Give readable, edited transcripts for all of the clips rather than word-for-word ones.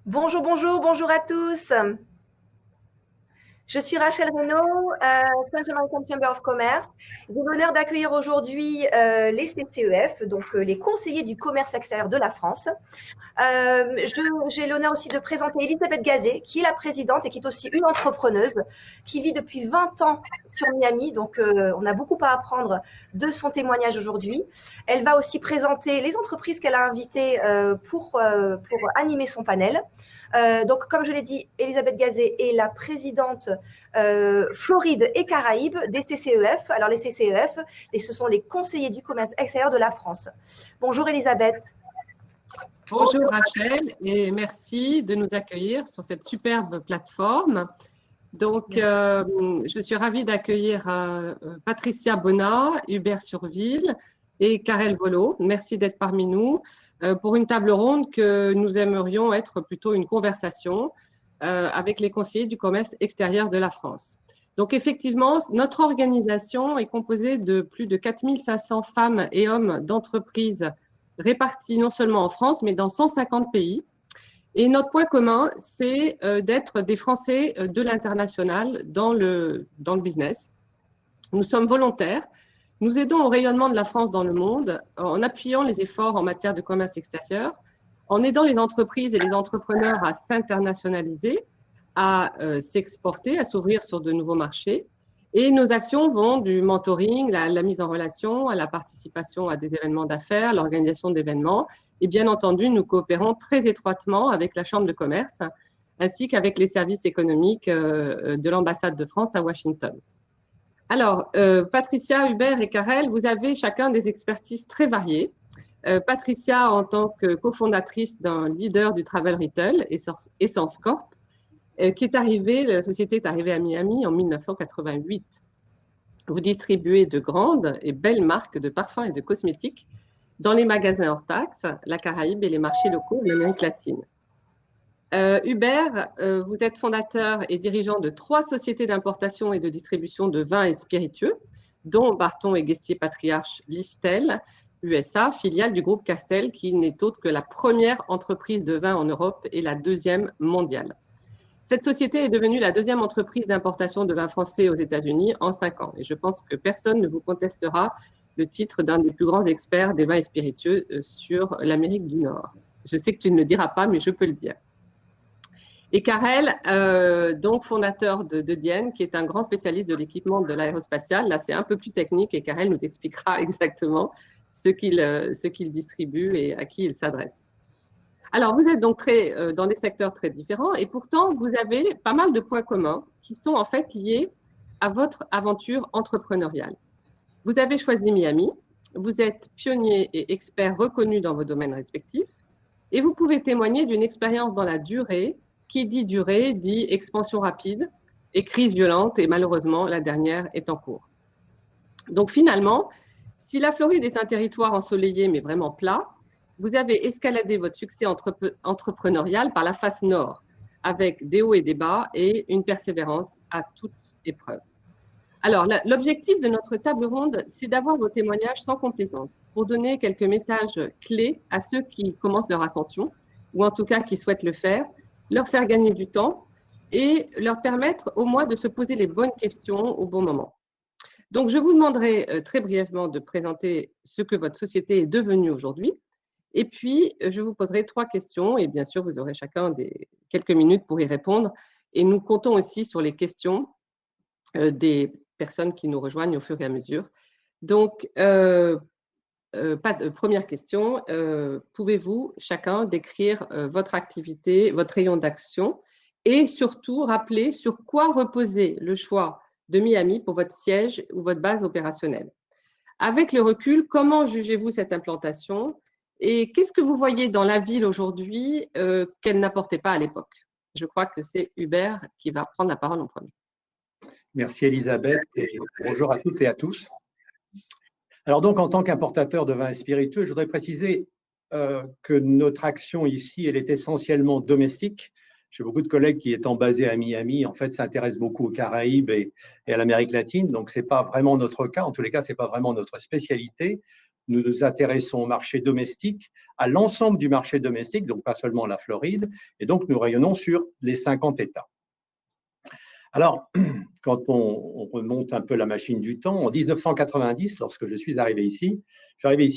Bonjour, bonjour, bonjour à tous. Je suis Rachel Reynaud, French American Chamber of Commerce. J'ai l'honneur d'accueillir aujourd'hui les CCEF, donc les conseillers du commerce extérieur de la France. J'ai l'honneur aussi de présenter Elisabeth Gazet, qui est la présidente et qui est aussi une entrepreneuse, qui vit depuis 20 ans sur Miami. Donc, on a beaucoup à apprendre de son témoignage aujourd'hui. Elle va aussi présenter les entreprises qu'elle a invitées pour animer son panel. Donc, comme je l'ai dit, Elisabeth Gazet est la présidente Floride et Caraïbes des CCEF. Alors, les CCEF, ce sont les conseillers du commerce extérieur de la France. Bonjour Elisabeth. Bonjour Rachel et merci de nous accueillir sur cette superbe plateforme. Donc, je suis ravie d'accueillir Patricia Bonnat, Hubert Surville et Karel Volo. Merci d'être parmi nous pour une table ronde que nous aimerions être plutôt une conversation avec les conseillers du commerce extérieur de la France. Donc, effectivement, notre organisation est composée de plus de 4500 femmes et hommes d'entreprises répartis non seulement en France, mais dans 150 pays. Et notre point commun, c'est d'être des Français de l'international dans le business. Nous sommes volontaires. Nous aidons au rayonnement de la France dans le monde en appuyant les efforts en matière de commerce extérieur, en aidant les entreprises et les entrepreneurs à s'internationaliser, à s'exporter, à s'ouvrir sur de nouveaux marchés. Et nos actions vont du mentoring, la mise en relation, à la participation à des événements d'affaires, l'organisation d'événements. Et bien entendu, nous coopérons très étroitement avec la Chambre de commerce ainsi qu'avec les services économiques de l'ambassade de France à Washington. Alors, Patricia, Hubert et Karel, vous avez chacun des expertises très variées. Patricia en tant que cofondatrice d'un leader du travel retail, Essence Corp, la société est arrivée à Miami en 1988. Vous distribuez de grandes et belles marques de parfums et de cosmétiques dans les magasins hors taxes, la Caraïbe et les marchés locaux de l'Amérique latine. Hubert, vous êtes fondateur et dirigeant de 3 sociétés d'importation et de distribution de vins et spiritueux, dont Barton et Guestier Patriarche Listel, USA, filiale du groupe Castel, qui n'est autre que la première entreprise de vin en Europe et la deuxième mondiale. Cette société est devenue la deuxième entreprise d'importation de vin français aux États-Unis en 5 ans. Et je pense que personne ne vous contestera le titre d'un des plus grands experts des vins et spiritueux sur l'Amérique du Nord. Je sais que tu ne le diras pas, mais je peux le dire. Et Karel, donc fondateur de Dienne, qui est un grand spécialiste de l'équipement de l'aérospatial. Là, c'est un peu plus technique et Karel nous expliquera exactement ce qu'il distribue et à qui il s'adresse. Alors, vous êtes donc dans des secteurs très différents et pourtant, vous avez pas mal de points communs qui sont en fait liés à votre aventure entrepreneuriale. Vous avez choisi Miami, vous êtes pionnier et expert reconnu dans vos domaines respectifs et vous pouvez témoigner d'une expérience dans la durée. Qui dit durée dit expansion rapide et crise violente et malheureusement, la dernière est en cours. Donc finalement, si la Floride est un territoire ensoleillé mais vraiment plat, vous avez escaladé votre succès entrepreneurial par la face nord, avec des hauts et des bas et une persévérance à toute épreuve. Alors, l'objectif de notre table ronde, c'est d'avoir vos témoignages sans complaisance, pour donner quelques messages clés à ceux qui commencent leur ascension, ou en tout cas qui souhaitent le faire, leur faire gagner du temps et leur permettre au moins de se poser les bonnes questions au bon moment. Donc, je vous demanderai très brièvement de présenter ce que votre société est devenue aujourd'hui. Et puis, je vous poserai 3 questions et bien sûr, vous aurez chacun quelques minutes pour y répondre. Et nous comptons aussi sur les questions des personnes qui nous rejoignent au fur et à mesure. Donc, première question, pouvez-vous chacun décrire votre activité, votre rayon d'action et surtout rappeler sur quoi reposait le choix de Miami pour votre siège ou votre base opérationnelle? Avec le recul, comment jugez-vous cette implantation et qu'est-ce que vous voyez dans la ville aujourd'hui qu'elle n'apportait pas à l'époque? Je crois que c'est Hubert qui va prendre la parole en premier. Merci Elisabeth et bonjour à toutes et à tous. Alors donc, en tant qu'importateur de vins et spiritueux, je voudrais préciser que notre action ici, elle est essentiellement domestique. J'ai beaucoup de collègues qui, étant basés à Miami, en fait, s'intéressent beaucoup aux Caraïbes et à l'Amérique latine. Donc, ce n'est pas vraiment notre cas. En tous les cas, ce n'est pas vraiment notre spécialité. nous nous intéressons au marché domestique, à l'ensemble du marché domestique, donc pas seulement la Floride, et donc nous rayonnons sur les 50 États. Alors, quand on remonte un peu la machine du temps, en 1990, lorsque je suis arrivé ici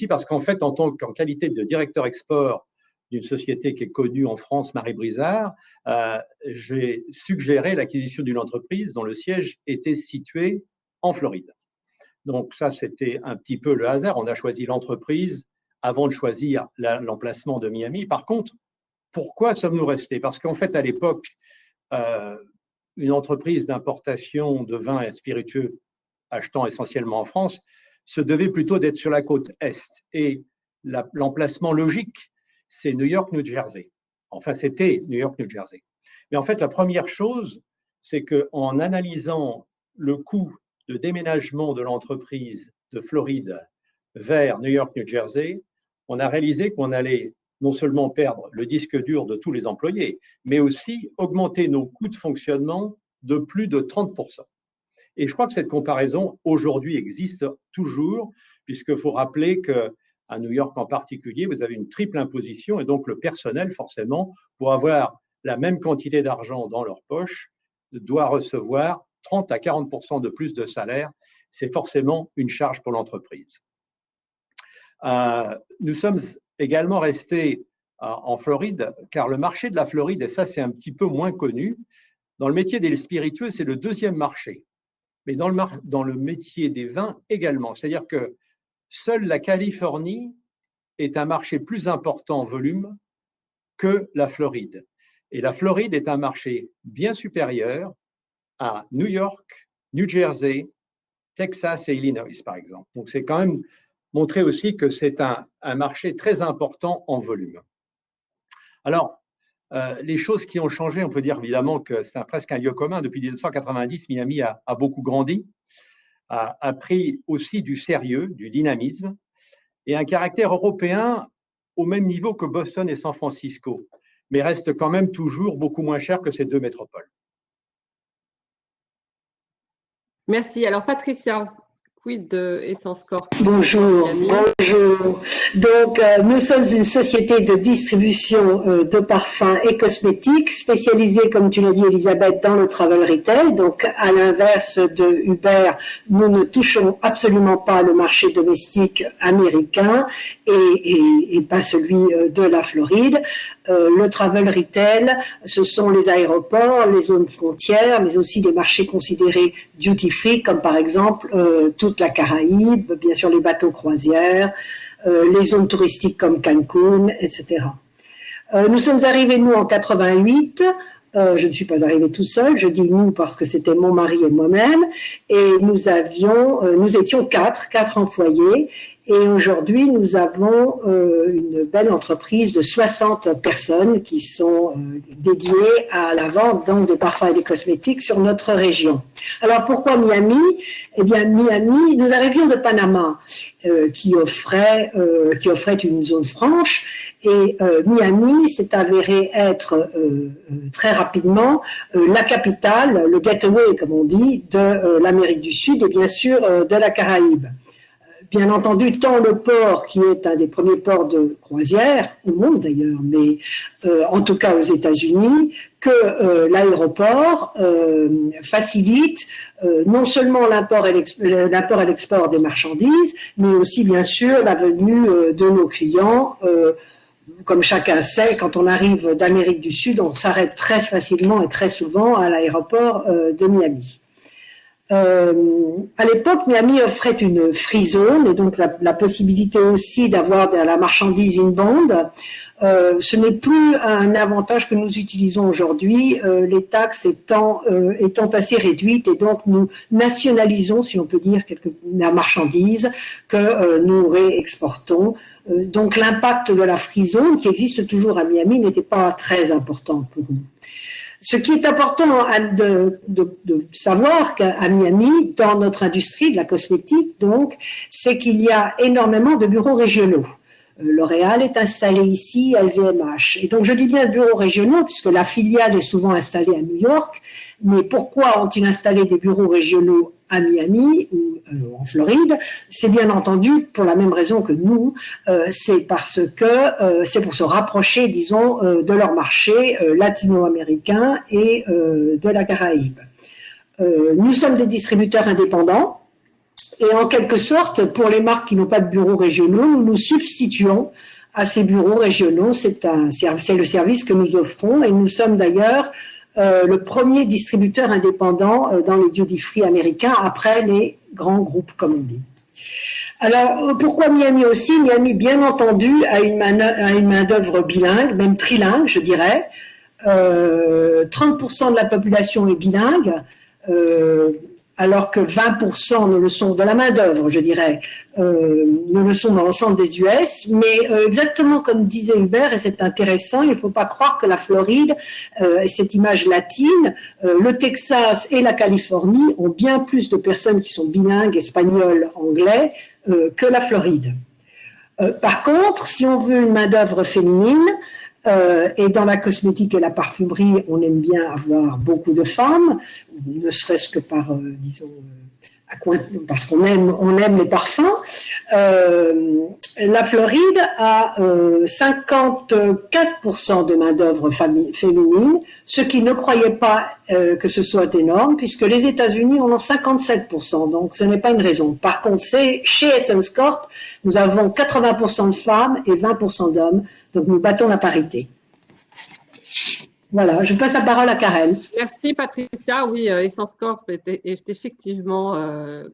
parce qu'en fait, en qualité de directeur export d'une société qui est connue en France, Marie Brizard, j'ai suggéré l'acquisition d'une entreprise dont le siège était situé en Floride. Donc ça, c'était un petit peu le hasard. On a choisi l'entreprise avant de choisir l'emplacement de Miami. Par contre, pourquoi sommes-nous restés? Parce qu'en fait, à l'époque, une entreprise d'importation de vins et spiritueux achetant essentiellement en France se devait plutôt d'être sur la côte Est. Et l'emplacement logique, c'est New York, New Jersey. Enfin, c'était New York, New Jersey. Mais en fait, la première chose, c'est qu'en analysant le coût de déménagement de l'entreprise de Floride vers New York, New Jersey, on a réalisé qu'on allait non seulement perdre le disque dur de tous les employés, mais aussi augmenter nos coûts de fonctionnement de plus de 30%. Et je crois que cette comparaison, aujourd'hui, existe toujours, puisqu'il faut rappeler qu'à New York en particulier, vous avez une triple imposition, et donc le personnel, forcément, pour avoir la même quantité d'argent dans leur poche, doit recevoir 30 à 40% de plus de salaire. C'est forcément une charge pour l'entreprise. Nous sommes également restés en Floride, car le marché de la Floride, et ça c'est un petit peu moins connu, dans le métier des spiritueux, c'est le deuxième marché, mais dans le métier des vins également. C'est-à-dire que seule la Californie est un marché plus important en volume que la Floride. Et la Floride est un marché bien supérieur à New York, New Jersey, Texas et Illinois, par exemple. Donc, c'est quand même montrer aussi que c'est un marché très important en volume. Alors, les choses qui ont changé, on peut dire évidemment que c'est presque un lieu commun. Depuis 1990, Miami a beaucoup grandi, a pris aussi du sérieux, du dynamisme et un caractère européen au même niveau que Boston et San Francisco, mais reste quand même toujours beaucoup moins cher que ces deux métropoles. Merci. Alors, Patricia, quid de Essence Corp? Bonjour. Donc, nous sommes une société de distribution de parfums et cosmétiques spécialisée, comme tu l'as dit, Elisabeth, dans le travel retail. Donc, à l'inverse de Uber, nous ne touchons absolument pas le marché domestique américain et pas celui de la Floride. Le travel retail, ce sont les aéroports, les zones frontières, mais aussi les marchés considérés duty-free, comme par exemple toute la Caraïbe, bien sûr les bateaux croisières, les zones touristiques comme Cancun, etc. Nous sommes arrivés, nous, en 88. Je ne suis pas arrivée tout seul, je dis nous parce que c'était mon mari et moi-même, et nous étions quatre employés, et aujourd'hui nous avons une belle entreprise de 60 personnes qui sont dédiées à la vente donc de parfums et de cosmétiques sur notre région. Alors pourquoi Miami? Eh bien Miami, nous arrivions de Panama qui offrait une zone franche. Et Miami s'est avéré être très rapidement la capitale, le gateway, comme on dit, de l'Amérique du Sud et bien sûr de la Caraïbe. Bien entendu, tant le port, qui est un des premiers ports de croisière, au monde d'ailleurs, mais en tout cas aux États-Unis, que l'aéroport facilite non seulement l'import et l'export des marchandises, mais aussi bien sûr la venue de nos clients. Comme chacun sait, quand on arrive d'Amérique du Sud, on s'arrête très facilement et très souvent à l'aéroport de Miami. À l'époque, Miami offrait une free zone et donc la possibilité aussi d'avoir de la marchandise inbound. Ce n'est plus un avantage que nous utilisons aujourd'hui, les taxes étant assez réduites, et donc nous nationalisons, si on peut dire, la marchandise que nous réexportons. Donc l'impact de la free zone, qui existe toujours à Miami, n'était pas très important pour nous. Ce qui est important de savoir qu'à Miami, dans notre industrie de la cosmétique, donc, c'est qu'il y a énormément de bureaux régionaux. L'Oréal est installé ici, LVMH. Et donc, je dis bien bureaux régionaux, puisque la filiale est souvent installée à New York. Mais pourquoi ont-ils installé des bureaux régionaux à Miami ou en Floride, c'est bien entendu pour la même raison que nous, c'est parce que c'est pour se rapprocher, disons, de leur marché latino-américain et de la Caraïbe. Nous sommes des distributeurs indépendants et en quelque sorte, pour les marques qui n'ont pas de bureaux régionaux, nous nous substituons à ces bureaux régionaux. C'est le service que nous offrons et nous sommes d'ailleurs le premier distributeur indépendant dans les duty-free américains après les grands groupes, comme on dit. Alors, pourquoi Miami aussi? Miami, bien entendu, a une main-d'œuvre bilingue, même trilingue, je dirais. 30% de la population est bilingue, alors que 20% ne le sont de la main-d'œuvre, je dirais, ne le sont dans l'ensemble des US. Mais exactement comme disait Hubert, et c'est intéressant, il ne faut pas croire que la Floride, cette image latine, le Texas et la Californie ont bien plus de personnes qui sont bilingues, espagnol, anglais, que la Floride. Par contre, si on veut une main-d'œuvre féminine, et dans la cosmétique et la parfumerie, on aime bien avoir beaucoup de femmes, ne serait-ce que par, disons, parce qu'on aime les parfums. La Floride a 54% de main-d'œuvre féminine, ce qui ne croyait pas que ce soit énorme, puisque les États-Unis en ont 57%, donc ce n'est pas une raison. Par contre, chez Essence Corp, nous avons 80% de femmes et 20% d'hommes, donc nous battons la parité. Voilà, je passe la parole à Karel. Merci Patricia. Oui, Essence Corp est effectivement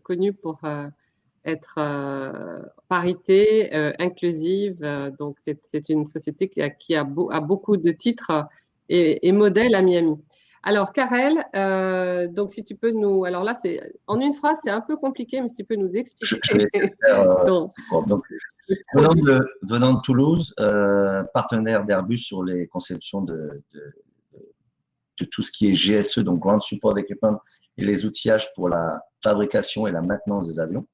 connue pour être parité, inclusive. Donc, c'est une société qui a beaucoup de titres et modèles à Miami. Alors, Karel, donc si tu peux nous… Alors là, en une phrase, c'est un peu compliqué, mais si tu peux nous expliquer. Je vais essayer de faire, donc, venant de Toulouse, partenaire d'Airbus sur les conceptions de tout ce qui est GSE, donc Ground Support Equipment, et les outillages pour la fabrication et la maintenance des avions.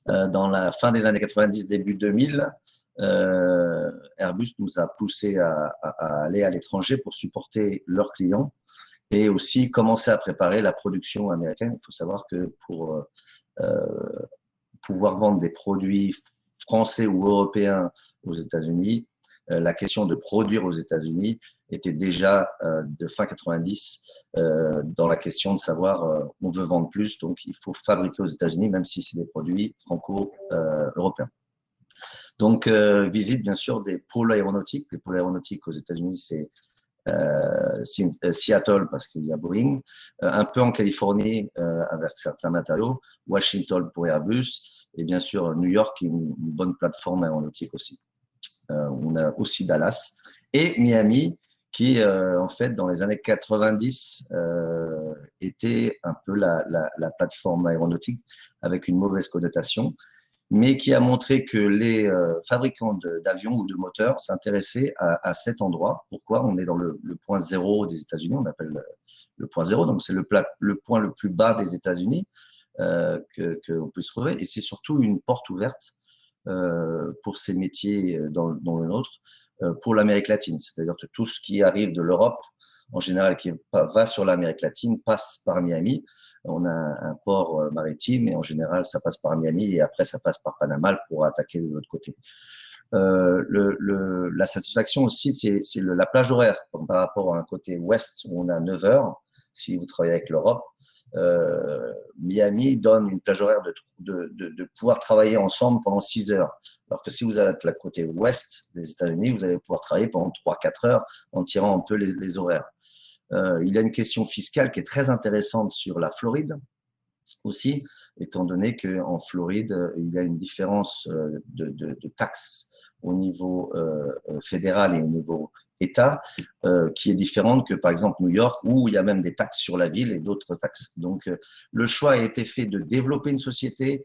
Dans la fin des années 90, début 2000, Airbus nous a poussé à aller à l'étranger pour supporter leurs clients et aussi commencer à préparer la production américaine. Il faut savoir que pour pouvoir vendre des produits français ou européens aux États-Unis, la question de produire aux États-Unis était déjà de fin 90 dans la question de savoir on veut vendre plus, donc il faut fabriquer aux États-Unis, même si c'est des produits franco-européens. Donc, visite bien sûr des pôles aéronautiques. Les pôles aéronautiques aux États-Unis, c'est Seattle parce qu'il y a Boeing, un peu en Californie avec certains matériaux, Washington pour Airbus et bien sûr New York qui est une bonne plateforme aéronautique aussi. On a aussi Dallas et Miami qui en fait dans les années 90 était un peu la plateforme aéronautique avec une mauvaise connotation, mais qui a montré que les fabricants d'avions ou de moteurs s'intéressaient à cet endroit. Pourquoi? On est dans le point zéro des États-Unis, on appelle le point zéro, donc c'est le point le plus bas des États-Unis qu'on peut se trouver, et c'est surtout une porte ouverte pour ces métiers dans le nôtre, pour l'Amérique latine. C'est-à-dire que tout ce qui arrive de l'Europe, en général, qui va sur l'Amérique latine, passe par Miami. On a un port maritime et en général, ça passe par Miami et après, ça passe par Panama pour attaquer de l'autre côté. La satisfaction aussi, c'est la plage horaire par rapport à un côté ouest où on a 9 heures. Si vous travaillez avec l'Europe, Miami donne une plage horaire de pouvoir travailler ensemble pendant 6 heures. Alors que si vous êtes la côté ouest des États-Unis, vous allez pouvoir travailler pendant 3-4 heures en tirant un peu les horaires. Il y a une question fiscale qui est très intéressante sur la Floride aussi, étant donné qu'en Floride, il y a une différence de taxes au niveau fédéral et au niveau État qui est différente que par exemple New York où il y a même des taxes sur la ville et d'autres taxes. Donc le choix a été fait de développer une société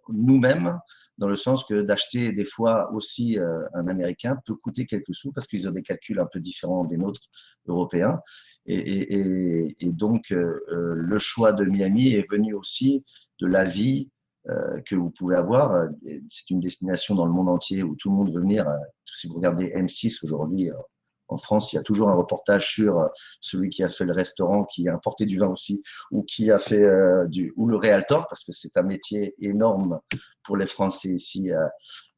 nous-mêmes, dans le sens que d'acheter des fois aussi un Américain peut coûter quelques sous parce qu'ils ont des calculs un peu différents des nôtres européens. Et donc, le choix de Miami est venu aussi de la vie que vous pouvez avoir. C'est une destination dans le monde entier où tout le monde veut venir. Si vous regardez M6 aujourd'hui, En France, il y a toujours un reportage sur celui qui a fait le restaurant, qui a importé du vin aussi, ou qui a fait ou le Realtor, parce que c'est un métier énorme pour les Français ici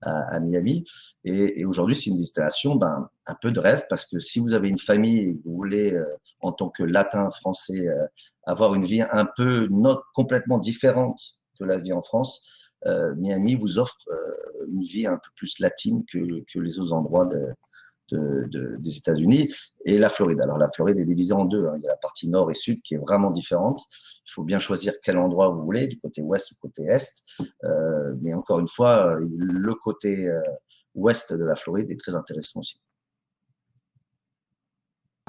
à Miami. Et aujourd'hui, c'est une destination un peu de rêve, parce que si vous avez une famille et que vous voulez, en tant que latin français, avoir une vie un peu complètement différente que la vie en France, Miami vous offre une vie un peu plus latine que les autres endroits des États-Unis et la Floride. Alors la Floride est divisée en deux, hein. Il y a la partie nord et sud qui est vraiment différente. Il faut bien choisir quel endroit vous voulez, du côté ouest ou côté est. Mais encore une fois, le côté ouest de la Floride est très intéressant aussi.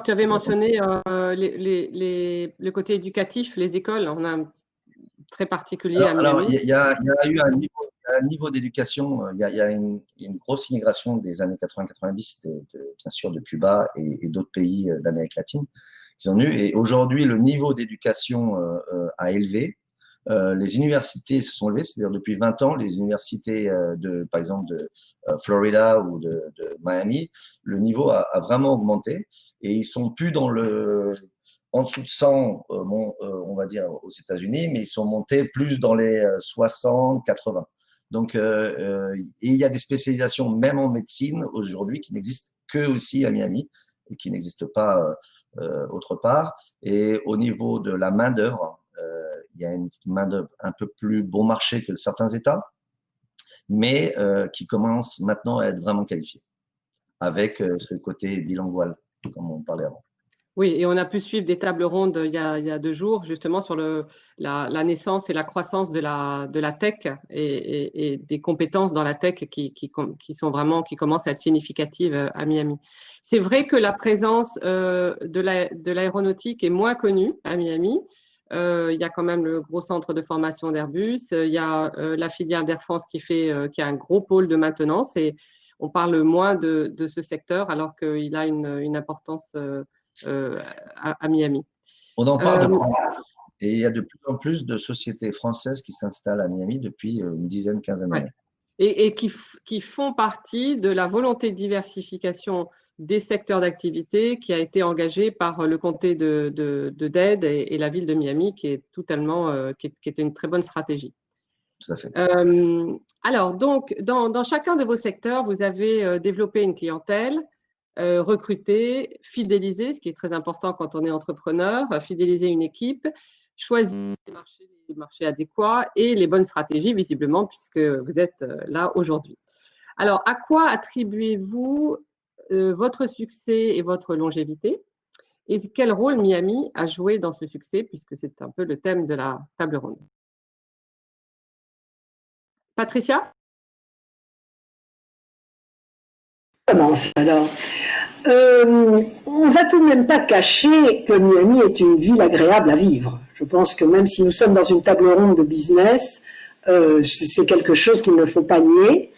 Tu avais mentionné le côté éducatif, les écoles. On a un très particulier à Miami. Alors, il y a eu un niveau d'éducation. Il y a une grosse immigration des années 80-90, bien sûr, de Cuba et d'autres pays d'Amérique latine qu'ils ont eu. Et aujourd'hui, le niveau d'éducation a élevé. Les universités se sont élevées, c'est-à-dire depuis 20 ans, les universités par exemple de Florida ou de Miami, le niveau a vraiment augmenté et ils sont plus en dessous de 100, on va dire aux États-Unis, mais ils sont montés plus dans les 60, 80. Donc, et il y a des spécialisations même en médecine aujourd'hui qui n'existent que aussi à Miami et qui n'existent pas autre part. Et au niveau de la main-d'œuvre, il y a une main-d'œuvre un peu plus bon marché que certains États, mais qui commence maintenant à être vraiment qualifiée, avec ce côté bilingual, comme on parlait avant. Oui, et on a pu suivre des tables rondes il y a 2 jours, justement, sur la naissance et la croissance de la tech et des compétences dans la tech qui commencent à être significatives à Miami. C'est vrai que la présence de l'aéronautique est moins connue à Miami. Il y a quand même le gros centre de formation d'Airbus, il y a la filiale d'Air France qui a un gros pôle de maintenance et on parle moins de ce secteur alors qu'il a une importance à Miami. On en parle de plus en plus. Et il y a de plus en plus de sociétés françaises qui s'installent à Miami depuis une dizaine, quinzaine d'années. Et qui font partie de la volonté de diversification des secteurs d'activité qui a été engagée par le comté de Dade et la ville de Miami, qui est qui était une très bonne stratégie. Tout à fait. Alors, donc, dans chacun de vos secteurs, vous avez développé une clientèle, recruter, fidéliser, ce qui est très important quand on est entrepreneur, fidéliser une équipe, choisir les marchés adéquats et les bonnes stratégies, visiblement, puisque vous êtes là aujourd'hui. Alors, à quoi attribuez-vous votre succès et votre longévité? Et quel rôle Miami a joué dans ce succès, puisque c'est un peu le thème de la table ronde? Patricia? Commence alors. On va tout de même pas cacher que Miami est une ville agréable à vivre. Je pense que même si nous sommes dans une table ronde de business, c'est quelque chose qu'il ne faut pas nier.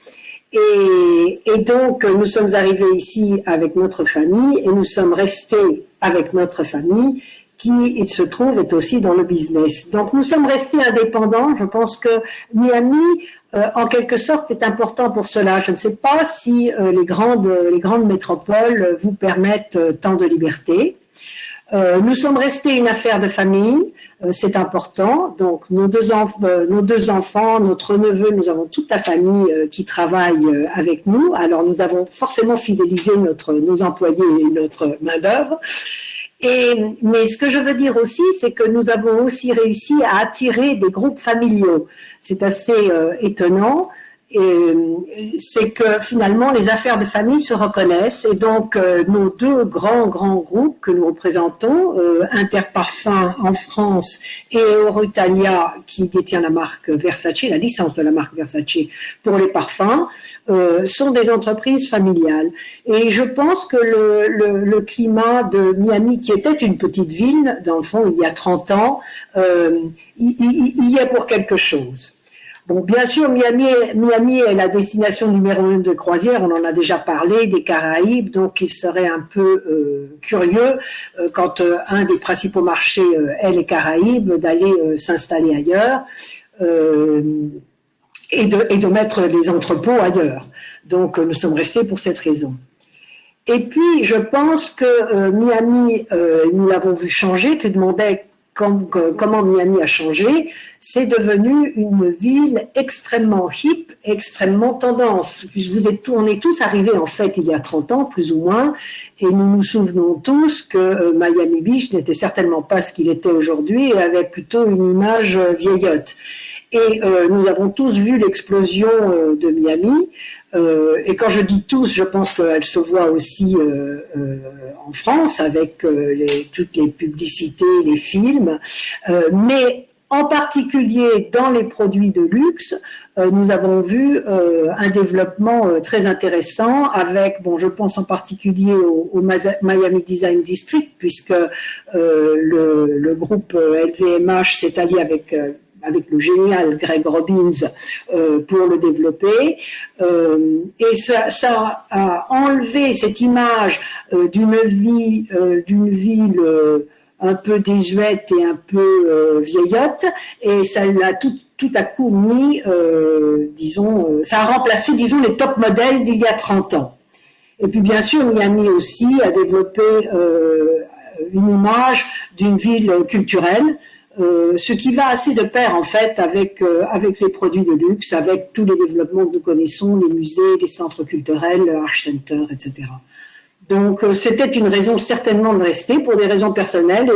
Et donc, nous sommes arrivés ici avec notre famille et nous sommes restés avec notre famille qui, il se trouve, est aussi dans le business. Donc, nous sommes restés indépendants. Je pense que Miami, en quelque sorte, est important pour cela. Je ne sais pas si les grandes métropoles vous permettent tant de liberté. Nous sommes restés une affaire de famille, c'est important. Donc, nos deux enfants, notre neveu, nous avons toute la famille qui travaille avec nous. Alors, nous avons forcément fidélisé nos employés et notre main-d'œuvre. Mais ce que je veux dire aussi, c'est que nous avons aussi réussi à attirer des groupes familiaux. C'est assez étonnant. C'est que finalement les affaires de famille se reconnaissent et donc nos 2 grands groupes que nous représentons, Interparfums en France et Euroitalia qui détient la marque Versace, la licence de la marque Versace pour les parfums, sont des entreprises familiales. Et je pense que le climat de Miami, qui était une petite ville, dans le fond il y a 30 ans, il y est pour quelque chose. Bon, bien sûr, Miami est la destination numéro 1 de croisière, on en a déjà parlé, des Caraïbes, donc il serait un peu curieux, quand un des principaux marchés est les Caraïbes, d'aller s'installer ailleurs et de mettre les entrepôts ailleurs. Donc, nous sommes restés pour cette raison. Et puis, je pense que Miami, nous l'avons vu changer. Tu demandais comment Miami a changé. C'est devenu une ville extrêmement hip, extrêmement tendance. On est tous arrivés, en fait, il y a 30 ans, plus ou moins, et nous nous souvenons tous que Miami Beach n'était certainement pas ce qu'il était aujourd'hui et avait plutôt une image vieillotte. Et nous avons tous vu l'explosion de Miami. Et quand je dis tous, je pense qu'elle se voit aussi en France avec toutes les publicités, les films. Mais en particulier dans les produits de luxe, nous avons vu un développement très intéressant avec, bon, je pense en particulier au Miami Design District, puisque le groupe LVMH s'est allié avec le génial Greg Robbins pour le développer. Et ça a enlevé cette image d'une ville un peu désuète et un peu vieillotte, et ça l'a tout à coup mis, ça a remplacé, disons, les top modèles d'il y a 30 ans. Et puis bien sûr, Miami aussi a développé une image d'une ville culturelle, ce qui va assez de pair en fait avec les produits de luxe, avec tous les développements que nous connaissons, les musées, les centres culturels, le Arts Center, etc. Donc c'était une raison certainement de rester pour des raisons personnelles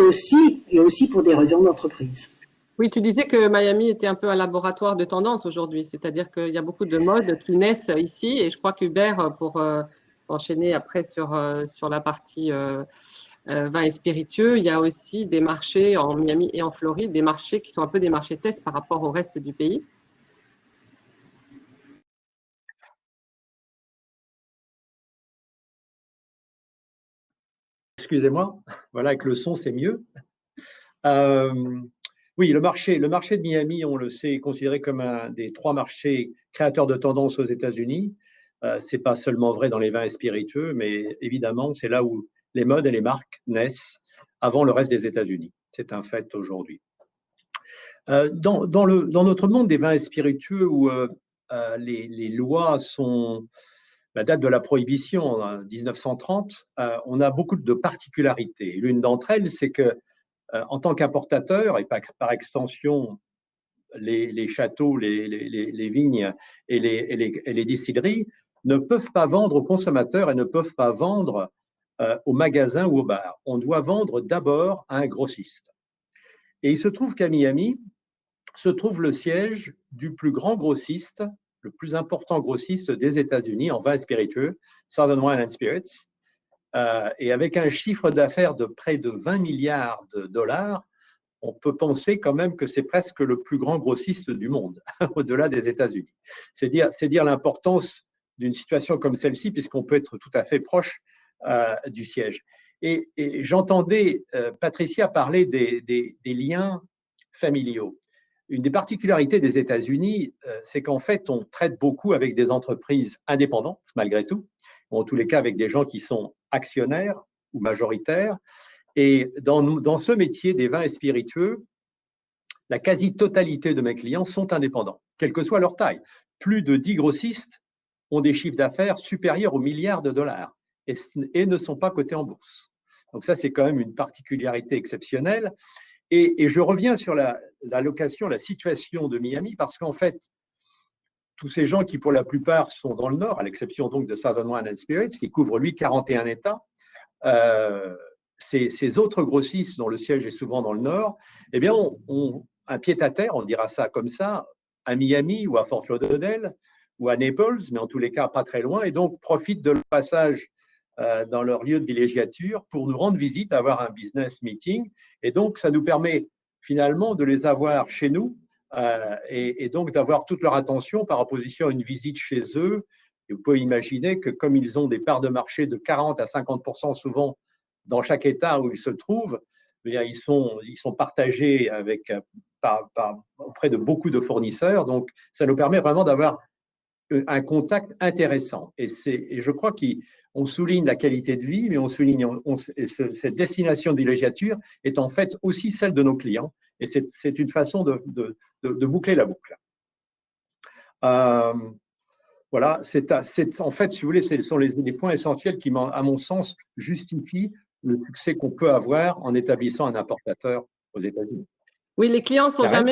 et aussi pour des raisons d'entreprise. Oui, tu disais que Miami était un peu un laboratoire de tendance aujourd'hui, c'est-à-dire qu'il y a beaucoup de modes qui naissent ici, et je crois qu'Hubert, pour enchaîner après sur la partie vin et spiritueux, il y a aussi des marchés en Miami et en Floride, des marchés qui sont un peu des marchés tests par rapport au reste du pays. Excusez-moi, voilà, avec le son, c'est mieux. Oui, le marché de Miami, on le sait, est considéré comme un des 3 marchés créateurs de tendance aux États-Unis. Ce n'est pas seulement vrai dans les vins et spiritueux, mais évidemment, c'est là où les modes et les marques naissent avant le reste des États-Unis. C'est un fait aujourd'hui. Dans notre monde des vins et spiritueux, où les lois sont la date de la prohibition, en 1930, on a beaucoup de particularités. L'une d'entre elles, c'est que en tant qu'importateur, et par extension les châteaux, les vignes et les distilleries, ne peuvent pas vendre aux consommateurs et ne peuvent pas vendre aux magasins ou aux bars. On doit vendre d'abord à un grossiste. Et il se trouve qu'à Miami se trouve le siège du plus grand grossiste, le plus important grossiste des États-Unis en vin spiritueux, Southern Wine and Spirits, et avec un chiffre d'affaires de près de 20 milliards de dollars, on peut penser quand même que c'est presque le plus grand grossiste du monde, au-delà des États-Unis. C'est dire l'importance d'une situation comme celle-ci, puisqu'on peut être tout à fait proche du siège. Et j'entendais Patricia parler des liens familiaux. Une des particularités des États-Unis, c'est qu'en fait, on traite beaucoup avec des entreprises indépendantes, malgré tout, ou en tous les cas avec des gens qui sont actionnaires ou majoritaires. Et dans ce métier des vins et spiritueux, la quasi-totalité de mes clients sont indépendants, quelle que soit leur taille. Plus de 10 grossistes ont des chiffres d'affaires supérieurs aux milliards de dollars et ne sont pas cotés en bourse. Donc ça, c'est quand même une particularité exceptionnelle. Et je reviens sur la location, la situation de Miami, parce qu'en fait, tous ces gens qui, pour la plupart, sont dans le Nord, à l'exception donc de Southern Wine and Spirits, qui couvre, lui, 41 États, ces autres grossistes, dont le siège est souvent dans le Nord, eh bien, ont un pied-à-terre, on dira ça comme ça, à Miami ou à Fort Lauderdale ou à Naples, mais en tous les cas, pas très loin, et donc profitent de leur passage dans leur lieu de villégiature pour nous rendre visite, avoir un business meeting. Et donc, ça nous permet finalement de les avoir chez nous et donc d'avoir toute leur attention par opposition à une visite chez eux. Et vous pouvez imaginer que comme ils ont des parts de marché de 40 à 50% souvent dans chaque État où ils se trouvent, eh bien, ils sont partagés auprès de beaucoup de fournisseurs. Donc, ça nous permet vraiment d'avoir un contact intéressant. Et je crois qu'on souligne la qualité de vie, mais on souligne cette destination de villégiature est en fait aussi celle de nos clients. Et c'est une façon de boucler la boucle. Voilà, en fait, si vous voulez, ce sont les points essentiels qui, à mon sens, justifient le succès qu'on peut avoir en établissant un importateur aux États-Unis. Oui, les clients sont Karen?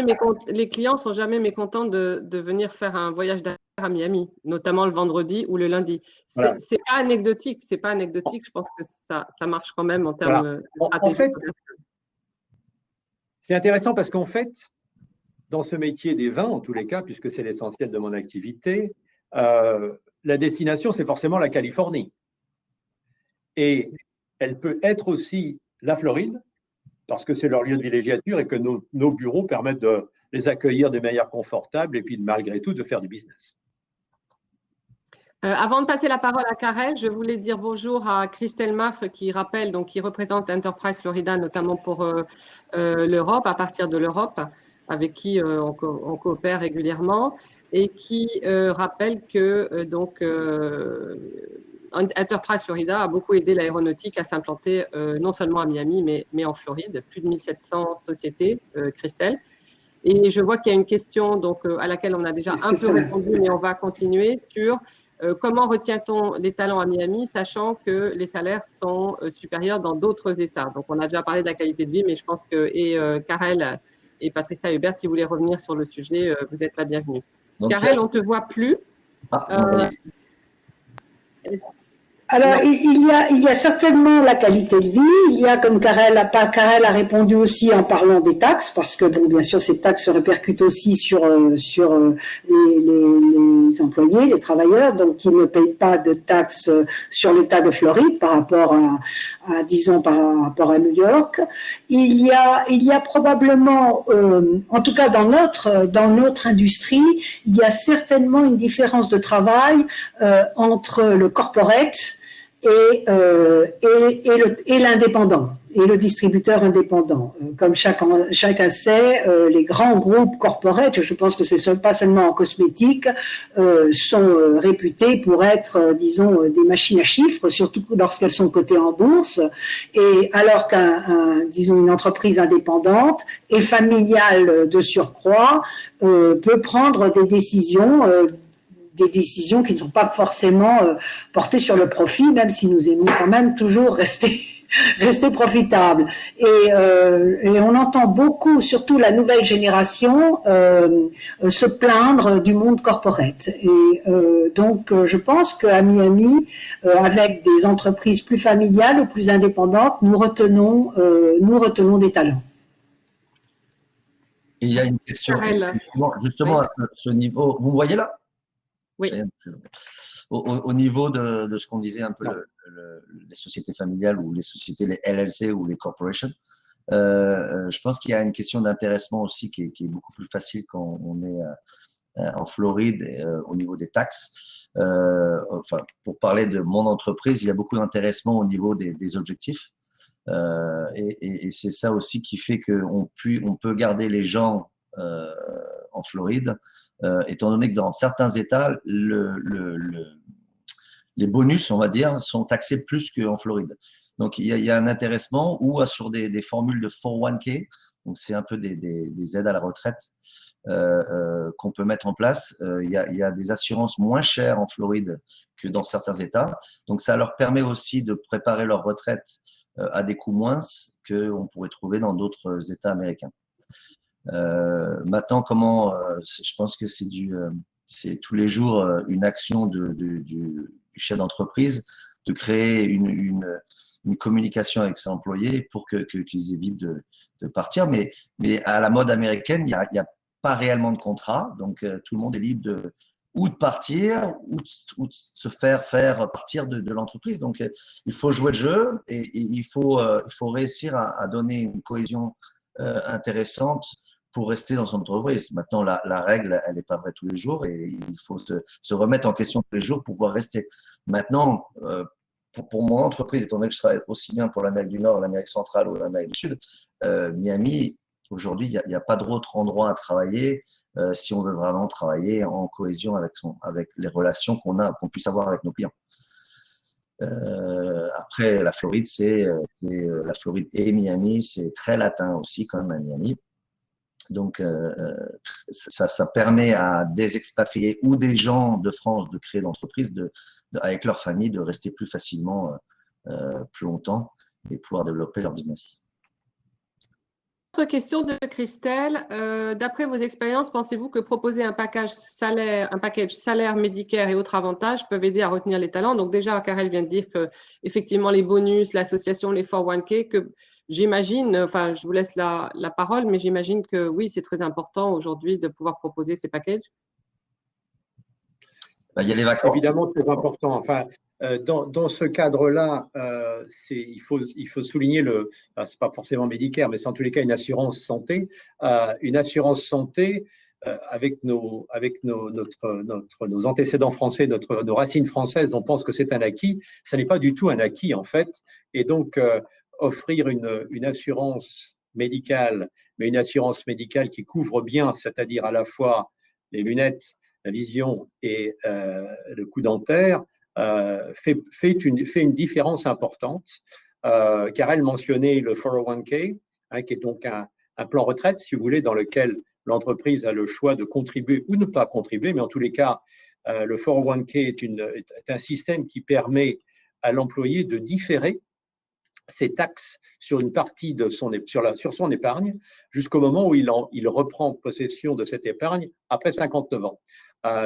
jamais mécontents de venir faire un voyage d'affaires à Miami, notamment le vendredi ou le lundi. Voilà. C'est pas anecdotique, c'est pas anecdotique. Je pense que ça marche quand même en termes Voilà. de En stratégie. fait, c'est intéressant parce qu'en fait, dans ce métier des vins, en tous les cas, puisque c'est l'essentiel de mon activité, la destination, c'est forcément la Californie. Et elle peut être aussi la Floride, parce que c'est leur lieu de villégiature et que nos bureaux permettent de les accueillir de manière confortable et puis malgré tout de faire du business. Avant de passer la parole à Karel, je voulais dire bonjour à Christelle Maffre qui représente Enterprise Florida, notamment pour l'Europe, à partir de l'Europe, avec qui on coopère régulièrement, et qui rappelle que Enterprise Florida a beaucoup aidé l'aéronautique à s'implanter non seulement à Miami, mais en Floride. Plus de 1700 sociétés, Christelle. Et je vois qu'il y a une question à laquelle on a déjà un peu répondu, mais on va continuer sur comment retient-on les talents à Miami, sachant que les salaires sont supérieurs dans d'autres États. Donc, on a déjà parlé de la qualité de vie, mais je pense que Karel et Patricia Hubert, si vous voulez revenir sur le sujet, vous êtes la bienvenue. Karel, on ne te voit plus. Alors, il y a certainement la qualité de vie. Il y a, comme Karel a répondu aussi en parlant des taxes, parce que, bon, bien sûr, ces taxes se répercutent aussi sur les employés, les travailleurs, donc qui ne payent pas de taxes sur l'État de Floride par rapport par rapport à New York. Il y a probablement, en tout cas dans notre industrie, il y a certainement une différence de travail entre le corporate et l'indépendant et le distributeur indépendant. Comme chacun sait, les grands groupes corporate, je pense que c'est pas seulement en cosmétique, sont réputés pour être, disons, des machines à chiffres, surtout lorsqu'elles sont cotées en bourse. Et alors disons, une entreprise indépendante et familiale de surcroît peut prendre des décisions qui ne sont pas forcément portées sur le profit, même si nous aimons quand même toujours rester profitables. Et on entend beaucoup, surtout la nouvelle génération, se plaindre du monde corporate. Et donc, je pense qu'à Miami, avec des entreprises plus familiales ou plus indépendantes, nous retenons des talents. Et il y a une question, justement à ce niveau. Vous me voyez là? Oui. Au niveau de ce qu'on disait un peu, les sociétés familiales ou les sociétés, les LLC ou les corporations, je pense qu'il y a une question d'intéressement aussi qui est beaucoup plus facile quand on est en Floride au niveau des taxes. Enfin, pour parler de mon entreprise, il y a beaucoup d'intéressement au niveau des objectifs. Et c'est ça aussi qui fait qu'on peut garder les gens en Floride, étant donné que dans certains États, les bonus, on va dire, sont taxés plus qu'en Floride. Donc, il y a un intéressement ou sur des formules de 401k, donc c'est un peu des aides à la retraite qu'on peut mettre en place. Il y a des assurances moins chères en Floride que dans certains États. Donc, ça leur permet aussi de préparer leur retraite à des coûts moins qu'on pourrait trouver dans d'autres États américains. Maintenant, je pense que c'est tous les jours une action du chef d'entreprise de créer une communication avec ses employés pour qu'ils évitent de partir. Mais à la mode américaine, il n'y a pas réellement de contrat, donc tout le monde est libre ou de partir ou de se faire partir de l'entreprise. Donc, il faut jouer le jeu et il faut réussir à donner une cohésion intéressante pour rester dans son entreprise. Maintenant, la règle, elle n'est pas vraie tous les jours et il faut se remettre en question tous les jours pour pouvoir rester. Maintenant, pour mon entreprise, étant donné que je travaille aussi bien pour l'Amérique du Nord, l'Amérique centrale ou l'Amérique du Sud, Miami, aujourd'hui, il n'y a pas d'autre endroit à travailler si on veut vraiment travailler en cohésion avec les relations qu'on puisse avoir avec nos clients. Après, la Floride, la Floride et Miami, c'est très latin aussi quand même à Miami. Donc, ça permet à des expatriés ou des gens de France de créer l'entreprise avec leur famille, de rester plus facilement, plus longtemps et pouvoir développer leur business. Autre question de Christelle. D'après vos expériences, pensez-vous que proposer un package salaire, Medicare et autres avantages peuvent aider à retenir les talents? Donc déjà, Karel vient de dire que effectivement les bonus, l'association, les 401k, que j'imagine, enfin je vous laisse la parole, mais j'imagine que oui, c'est très important aujourd'hui de pouvoir proposer ces packages. Il y a les vacances. Évidemment, très important. Enfin, dans ce cadre-là, il faut souligner c'est pas forcément Medicare, mais c'est en tous les cas une assurance santé. Une assurance santé avec nos antécédents français, nos racines françaises, on pense que c'est un acquis. Ça n'est pas du tout un acquis en fait. Et donc offrir une assurance médicale, mais une assurance médicale qui couvre bien, c'est-à-dire à la fois les lunettes, la vision et le coût dentaire, fait une différence importante. Karel mentionnait le 401k, qui est donc un plan retraite, si vous voulez, dans lequel l'entreprise a le choix de contribuer ou ne pas contribuer, mais en tous les cas, le 401k est un système qui permet à l'employé de différer ses taxes sur une partie de sur son épargne jusqu'au moment où il reprend possession de cette épargne après 59 ans.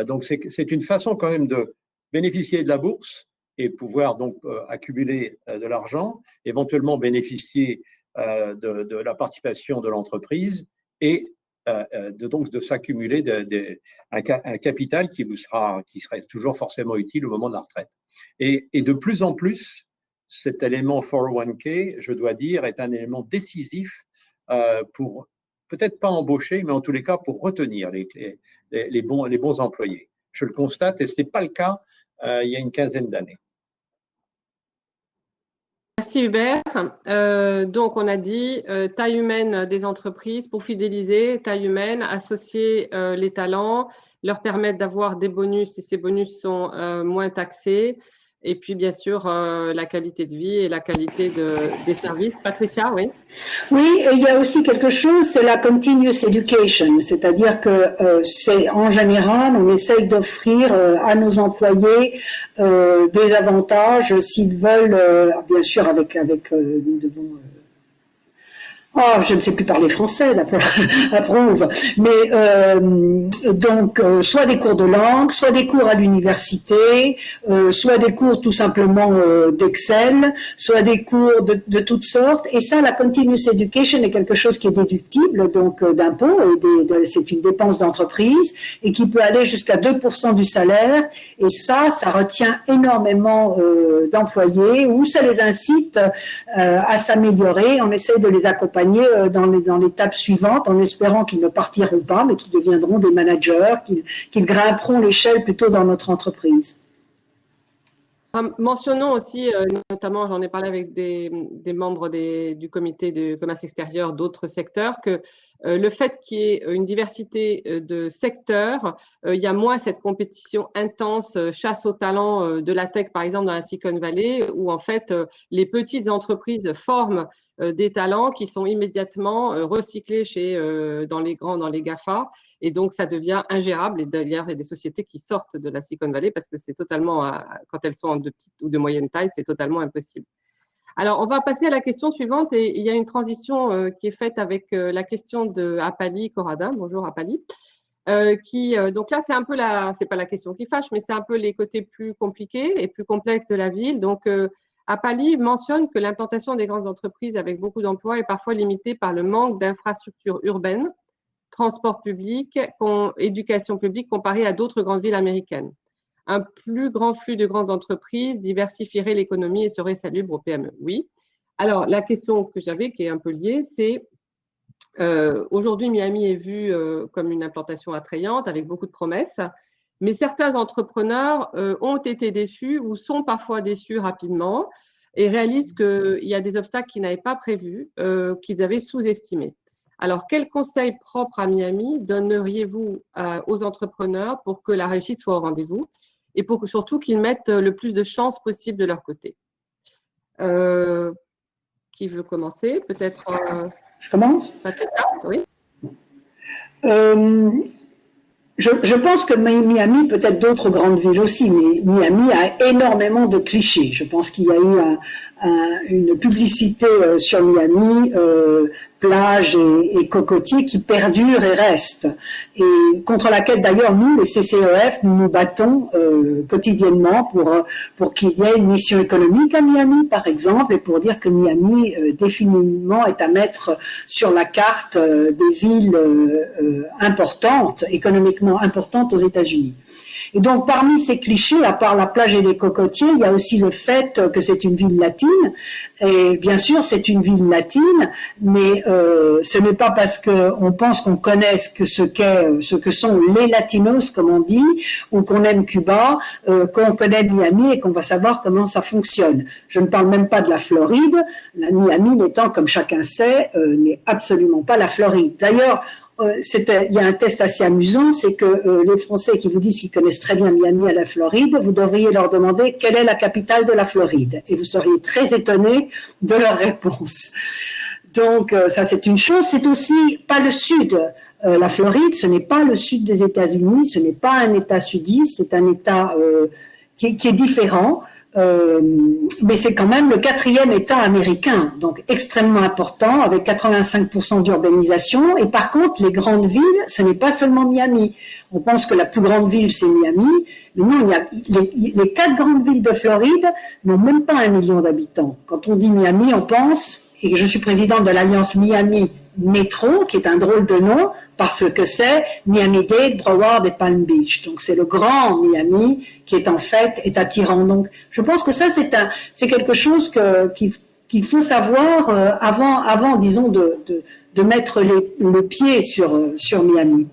Donc, c'est une façon quand même de bénéficier de la bourse et pouvoir donc accumuler de l'argent, éventuellement bénéficier de la participation de l'entreprise et donc de s'accumuler un capital qui serait toujours forcément utile au moment de la retraite. Et de plus en plus, cet élément 401k, je dois dire, est un élément décisif pour peut-être pas embaucher, mais en tous les cas pour retenir les bons employés. Je le constate et ce n'est pas le cas il y a une quinzaine d'années. Merci Hubert. Donc on a dit taille humaine des entreprises pour fidéliser, taille humaine, associer les talents, leur permettre d'avoir des bonus et ces bonus sont moins taxés. Et puis, bien sûr, la qualité de vie et la qualité des services. Patricia, oui. Oui, et il y a aussi quelque chose, c'est la continuous education, c'est-à-dire que c'est en général, on essaye d'offrir à nos employés des avantages s'ils veulent, bien sûr, nous devons. Oh, je ne sais plus parler français, approuve. Mais donc, soit des cours de langue, soit des cours à l'université, soit des cours tout simplement d'Excel, soit des cours de toutes sortes. Et ça, la continuous education est quelque chose qui est déductible donc d'impôts. C'est une dépense d'entreprise et qui peut aller jusqu'à 2% du salaire. Et ça retient énormément d'employés ou ça les incite à s'améliorer. On essaie de les accompagner dans l'étape suivante en espérant qu'ils ne partiront pas, mais qu'ils deviendront des managers, qu'ils grimperont l'échelle plutôt dans notre entreprise. Mentionnons aussi, notamment j'en ai parlé avec des membres du comité de commerce extérieur d'autres secteurs, que le fait qu'il y ait une diversité de secteurs, il y a moins cette compétition intense, chasse aux talents de la tech, par exemple, dans la Silicon Valley, où en fait les petites entreprises forment des talents qui sont immédiatement recyclés dans les GAFA. Et donc, ça devient ingérable. Et d'ailleurs, il y a des sociétés qui sortent de la Silicon Valley parce que c'est totalement, quand elles sont de petite ou de moyenne taille, c'est totalement impossible. Alors, on va passer à la question suivante et il y a une transition qui est faite avec la question de Apali Corradin. Bonjour Apali. Donc là, c'est un peu c'est pas la question qui fâche, mais c'est un peu les côtés plus compliqués et plus complexes de la ville. Donc, Apali mentionne que l'implantation des grandes entreprises avec beaucoup d'emplois est parfois limitée par le manque d'infrastructures urbaines, transport public, éducation publique comparée à d'autres grandes villes américaines. Un plus grand flux de grandes entreprises diversifierait l'économie et serait salubre aux PME. Oui. Alors, la question que j'avais, qui est un peu liée, c'est aujourd'hui, Miami est vu comme une implantation attrayante avec beaucoup de promesses, mais certains entrepreneurs ont été déçus ou sont parfois déçus rapidement et réalisent qu'il y a des obstacles qu'ils n'avaient pas prévus, qu'ils avaient sous-estimés. Alors, quels conseils propres à Miami donneriez-vous aux entrepreneurs pour que la réussite soit au rendez-vous et pour surtout qu'ils mettent le plus de chances possible de leur côté? Qui veut commencer? Peut-être Je commence? oui. Je pense que Miami, peut-être d'autres grandes villes aussi, mais Miami a énormément de clichés. Je pense qu'il y a eu une publicité sur Miami, plage et cocotiers qui perdure et reste, et contre laquelle d'ailleurs nous, les CCEF, nous nous battons quotidiennement pour qu'il y ait une mission économique à Miami, par exemple, et pour dire que Miami définitivement est à mettre sur la carte des villes importantes, économiquement importantes aux États-Unis. Et donc, parmi ces clichés, à part la plage et les cocotiers, il y a aussi le fait que c'est une ville latine. Et bien sûr, c'est une ville latine, mais ce n'est pas parce qu'on pense qu'on connaît ce que sont les latinos, comme on dit, ou qu'on aime Cuba, qu'on connaît Miami et qu'on va savoir comment ça fonctionne. Je ne parle même pas de la Floride. La Miami n'étant, comme chacun sait, n'est absolument pas la Floride. D'ailleurs, il y a un test assez amusant, c'est que les Français qui vous disent qu'ils connaissent très bien Miami à la Floride, vous devriez leur demander quelle est la capitale de la Floride, et vous seriez très étonné de leur réponse. Donc ça c'est une chose, c'est aussi pas le sud. La Floride, ce n'est pas le sud des États-Unis, ce n'est pas un État sudiste, c'est un État qui est différent. Mais c'est quand même le 4e État américain, donc extrêmement important, avec 85% d'urbanisation. Et par contre, les grandes villes, ce n'est pas seulement Miami. On pense que la plus grande ville, c'est Miami, mais non, les 4 grandes villes de Floride n'ont même pas 1 million d'habitants. Quand on dit Miami, on pense, et je suis présidente de l'Alliance Miami Métro, qui est un drôle de nom, parce que c'est Miami-Dade, Broward et Palm Beach. Donc c'est le grand Miami qui est en fait est attirant. Donc je pense que ça c'est quelque chose qu'il faut savoir avant disons de mettre le pied sur Miami.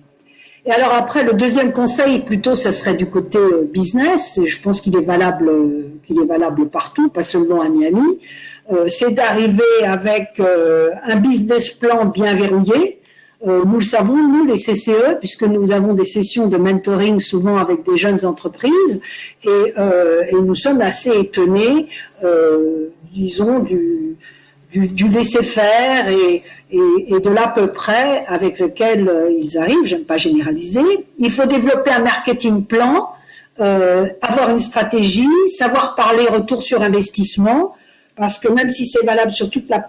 Et alors après le deuxième conseil plutôt ça serait du côté business. Et je pense qu'il est valable partout, pas seulement à Miami. C'est d'arriver avec un business plan bien verrouillé. Nous le savons, nous, les CCE, puisque nous avons des sessions de mentoring souvent avec des jeunes entreprises, et nous sommes assez étonnés, disons, du laisser-faire et de l'à peu près avec lequel ils arrivent. J'aime pas généraliser. Il faut développer un marketing plan, avoir une stratégie, savoir parler retour sur investissement. Parce que même si c'est valable sur toute la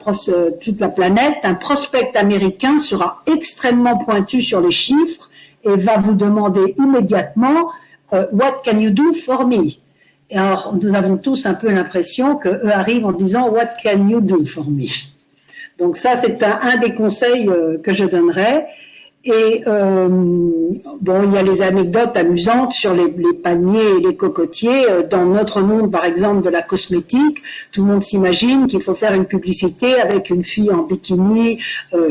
planète, un prospect américain sera extrêmement pointu sur les chiffres et va vous demander immédiatement What can you do for me? Et alors, nous avons tous un peu l'impression qu'eux arrivent en disant What can you do for me? Donc ça, c'est un des conseils que je donnerais. Et bon, il y a les anecdotes amusantes sur les palmiers et les cocotiers. Dans notre monde, par exemple, de la cosmétique, tout le monde s'imagine qu'il faut faire une publicité avec une fille en bikini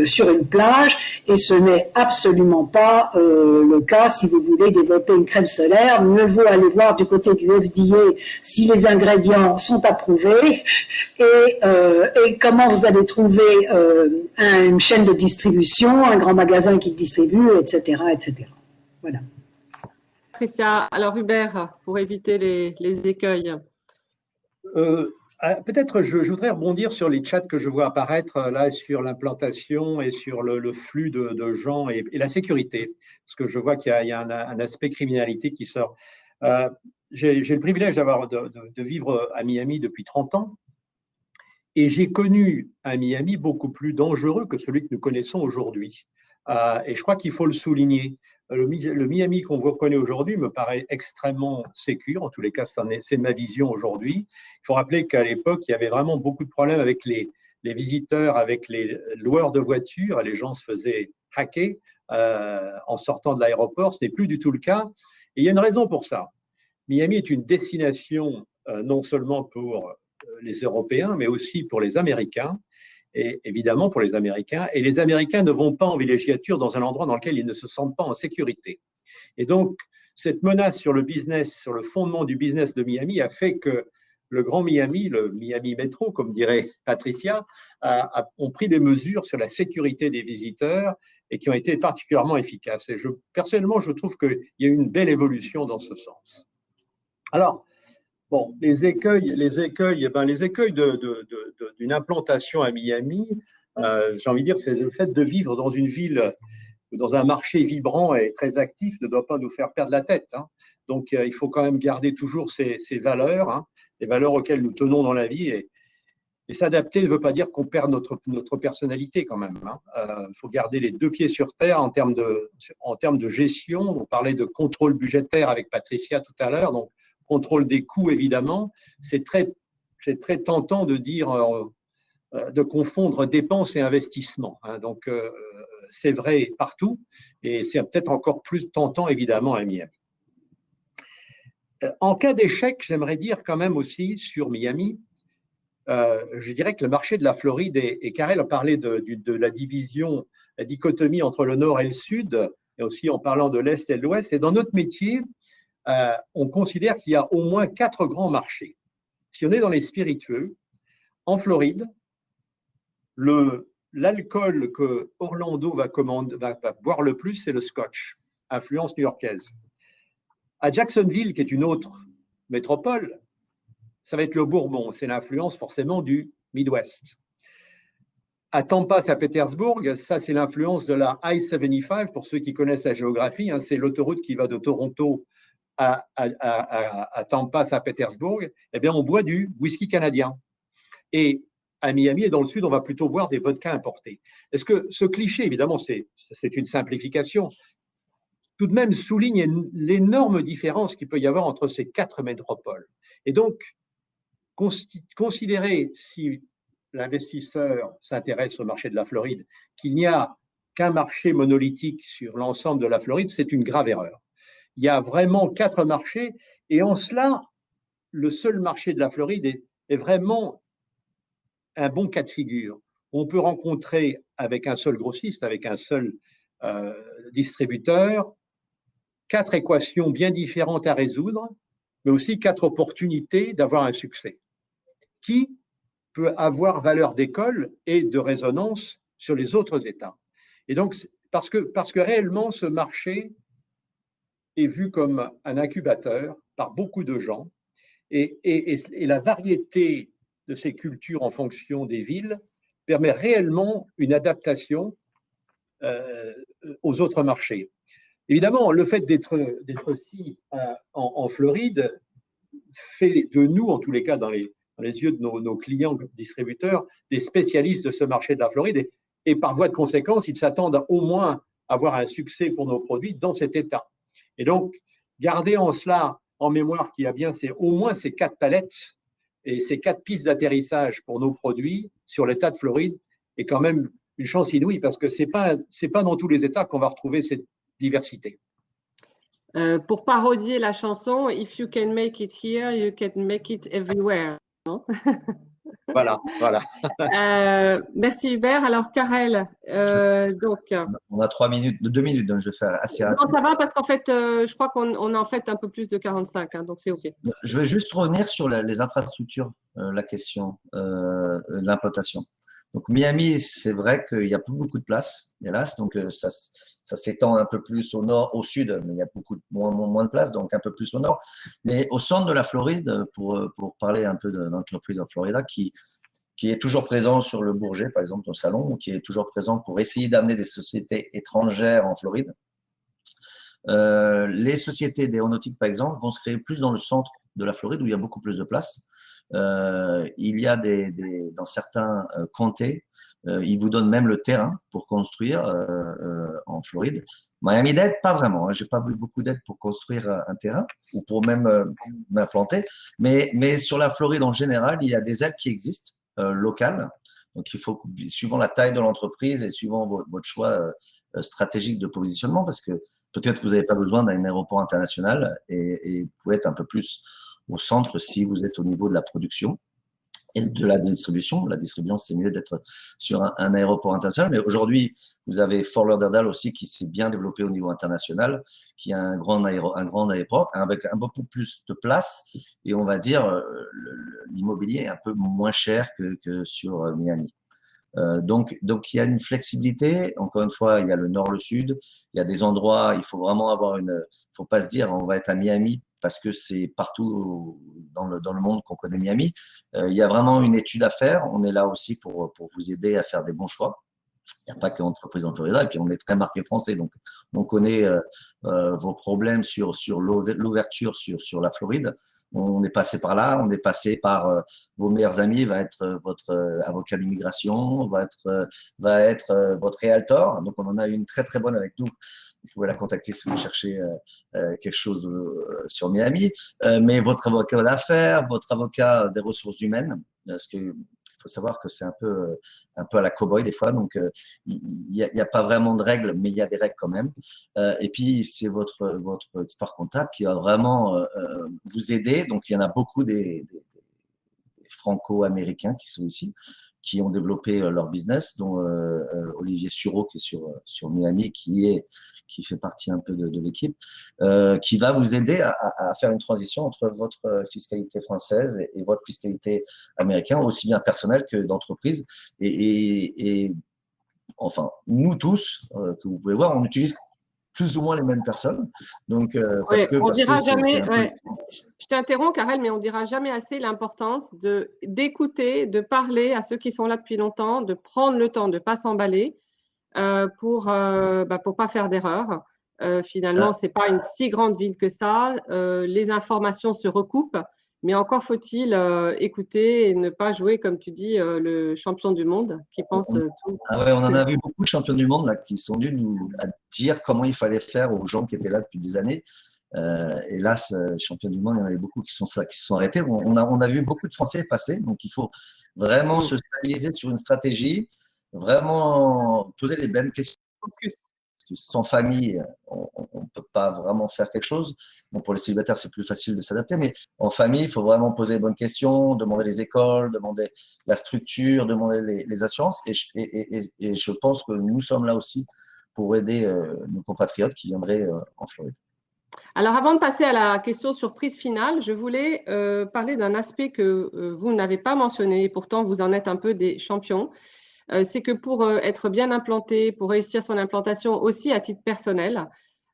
sur une plage, et ce n'est absolument pas le cas. Si vous voulez développer une crème solaire, mieux vaut aller voir du côté du FDA si les ingrédients sont approuvés et comment vous allez trouver une chaîne de distribution, un grand magasin qui distribue, etc., etc. Voilà. Patricia, alors Hubert, pour éviter les écueils. Peut-être je voudrais rebondir sur les chats que je vois apparaître là sur l'implantation et sur le flux de gens et la sécurité, parce que je vois qu'il y a un aspect criminalité qui sort. J'ai le privilège de vivre à Miami depuis 30 ans. Et j'ai connu un Miami beaucoup plus dangereux que celui que nous connaissons aujourd'hui. Et je crois qu'il faut le souligner. Le Miami qu'on connaît aujourd'hui me paraît extrêmement sécure. En tous les cas, c'est ma vision aujourd'hui. Il faut rappeler qu'à l'époque, il y avait vraiment beaucoup de problèmes avec les visiteurs, avec les loueurs de voitures. Les gens se faisaient hacker en sortant de l'aéroport. Ce n'est plus du tout le cas. Et il y a une raison pour ça. Miami est une destination non seulement pour les Européens, mais aussi pour les Américains, et évidemment pour les Américains. Et les Américains ne vont pas en villégiature dans un endroit dans lequel ils ne se sentent pas en sécurité. Et donc, cette menace sur le business, sur le fondement du business de Miami, a fait que le Grand Miami, le Miami Métro, comme dirait Patricia, ont pris des mesures sur la sécurité des visiteurs et qui ont été particulièrement efficaces. Et personnellement, je trouve qu'il y a eu une belle évolution dans ce sens. Alors, bon, les écueils d'une implantation à Miami, j'ai envie de dire, c'est le fait de vivre dans une ville dans un marché vibrant et très actif ne doit pas nous faire perdre la tête, hein. Donc, il faut quand même garder toujours ces valeurs, hein, les valeurs auxquelles nous tenons dans la vie. Et s'adapter ne veut pas dire qu'on perd notre personnalité quand même, hein. Il faut garder les deux pieds sur terre en termes de gestion. On parlait de contrôle budgétaire avec Patricia tout à l'heure, donc contrôle des coûts évidemment. C'est très tentant de dire, de confondre dépenses et investissements, hein. Donc, c'est vrai partout et c'est peut-être encore plus tentant évidemment à Miami. En cas d'échec, j'aimerais dire quand même aussi sur Miami, je dirais que le marché de la Floride, et Karel a parlé de la division, la dichotomie entre le nord et le sud, et aussi en parlant de l'est et de l'ouest, et dans notre métier, on considère qu'il y a au moins 4 grands marchés. Si on est dans les spiritueux, en Floride, l'alcool que Orlando va boire le plus, c'est le scotch, influence new-yorkaise. À Jacksonville, qui est une autre métropole, ça va être le bourbon, c'est l'influence forcément du Midwest. À Tampa, Saint-Pétersbourg, ça c'est l'influence de la I-75, pour ceux qui connaissent la géographie, hein, c'est l'autoroute qui va de Toronto à Tampa, Saint-Pétersbourg. Eh bien, on boit du whisky canadien. Et à Miami et dans le sud, on va plutôt boire des vodkas importés. Est-ce que ce cliché, évidemment, c'est une simplification, tout de même souligne l'énorme différence qu'il peut y avoir entre ces 4 métropoles. Et donc, considérer, si l'investisseur s'intéresse au marché de la Floride, qu'il n'y a qu'un marché monolithique sur l'ensemble de la Floride, c'est une grave erreur. Il y a vraiment 4 marchés et en cela, le seul marché de la Floride est vraiment un bon cas de figure. On peut rencontrer avec un seul grossiste, avec un seul distributeur, 4 équations bien différentes à résoudre, mais aussi 4 opportunités d'avoir un succès, qui peut avoir valeur d'école et de résonance sur les autres États. Et donc, parce que réellement, ce marché est vu comme un incubateur par beaucoup de gens, et la variété de ces cultures en fonction des villes permet réellement une adaptation aux autres marchés. Évidemment, le fait d'être ici en Floride fait de nous, en tous les cas dans les yeux de nos clients distributeurs, des spécialistes de ce marché de la Floride, et par voie de conséquence, ils s'attendent au moins à avoir un succès pour nos produits dans cet État. Et donc, garder en cela en mémoire qu'il y a bien au moins ces 4 palettes et ces 4 pistes d'atterrissage pour nos produits sur l'État de Floride est quand même une chance inouïe, parce que c'est pas dans tous les États qu'on va retrouver cette diversité. Pour parodier la chanson, If you can make it here, you can make it everywhere. Non? Voilà. Merci Hubert. Alors Karel, donc. On a 2 minutes, donc je vais faire assez rapide. Non, ça va parce qu'en fait, je crois qu'on a en fait un peu plus de 45, hein, donc c'est OK. Je vais juste revenir sur les infrastructures, la question de l'implantation. Donc Miami, c'est vrai qu'il n'y a plus beaucoup de place, hélas, donc ça s'étend un peu plus au nord, au sud, mais il y a moins de place, donc un peu plus au nord. Mais au centre de la Floride, pour parler un peu de l'entreprise en Florida, qui est toujours présent sur le Bourget, par exemple, au salon, ou qui est toujours présent pour essayer d'amener des sociétés étrangères en Floride. Les sociétés d'aéronautique, par exemple, vont se créer plus dans le centre de la Floride, où il y a beaucoup plus de place. Il y a dans certains comtés, ils vous donnent même le terrain pour construire en Floride. Miami-Dade, pas vraiment. J'ai pas eu beaucoup d'aide pour construire un terrain ou pour même m'implanter. Mais sur la Floride en général, il y a des aides qui existent locales. Donc il faut, suivant la taille de l'entreprise et suivant votre choix stratégique de positionnement, parce que peut-être que vous n'avez pas besoin d'un aéroport international et vous pouvez être un peu plus au centre si vous êtes au niveau de la production et de la distribution. La distribution, c'est mieux d'être sur un aéroport international. Mais aujourd'hui, vous avez Fort Lauderdale aussi qui s'est bien développé au niveau international, qui a un grand aéroport avec un peu plus de place. Et on va dire, l'immobilier est un peu moins cher que sur Miami. Donc, il y a une flexibilité. Encore une fois, il y a le nord, le sud. Il y a des endroits, il faut vraiment avoir faut pas se dire, on va être à Miami parce que c'est partout dans le monde qu'on connaît Miami. Il y a vraiment une étude à faire. On est là aussi pour vous aider à faire des bons choix. Il n'y a pas qu'entreprise en Florida. Et puis, on est très marqué français. Donc, on connaît vos problèmes sur l'ouverture sur la Floride. On est passé par là. On est passé par vos meilleurs amis, va être votre avocat d'immigration, va être votre realtor. Donc, on en a une très, très bonne avec nous. Vous pouvez la contacter si vous cherchez quelque chose sur Miami. Mais votre avocat d'affaires, votre avocat des ressources humaines, parce que faut savoir que c'est un peu à la cow-boy des fois, donc il n'y a pas vraiment de règles, mais il y a des règles quand même. Et puis c'est votre expert comptable qui va vraiment vous aider. Donc il y en a beaucoup des franco-américains qui sont ici, qui ont développé leur business, dont Olivier Sureau qui est sur Miami, qui fait partie un peu de l'équipe, qui va vous aider à faire une transition entre votre fiscalité française et votre fiscalité américaine, aussi bien personnelle que d'entreprise. Et enfin, nous tous, que vous pouvez voir, on utilise plus ou moins les mêmes personnes. Donc, on dira jamais. Je t'interromps, Karel, mais on dira jamais assez l'importance d'écouter, de parler à ceux qui sont là depuis longtemps, de prendre le temps de pas s'emballer. Pour pas faire d'erreur. Finalement, c'est pas une si grande ville que ça. Les informations se recoupent, mais encore faut-il écouter et ne pas jouer, comme tu dis, le champion du monde qui pense tout. Ah ouais, on en a vu beaucoup de champions du monde là, qui sont venus nous dire comment il fallait faire aux gens qui étaient là depuis des années. Hélas, champions du monde, il y en avait beaucoup qui se sont arrêtés. On a vu beaucoup de Français passer, donc il faut vraiment se stabiliser sur une stratégie. Vraiment poser les bonnes questions. Sans famille, on ne peut pas vraiment faire quelque chose. Bon, pour les célibataires, c'est plus facile de s'adapter, mais en famille, il faut vraiment poser les bonnes questions, demander les écoles, demander la structure, demander les assurances. Et je pense que nous sommes là aussi pour aider nos compatriotes qui viendraient en Floride. Alors, avant de passer à la question surprise finale, je voulais parler d'un aspect que vous n'avez pas mentionné, et pourtant vous en êtes un peu des champions. C'est que pour être bien implanté, pour réussir son implantation aussi à titre personnel,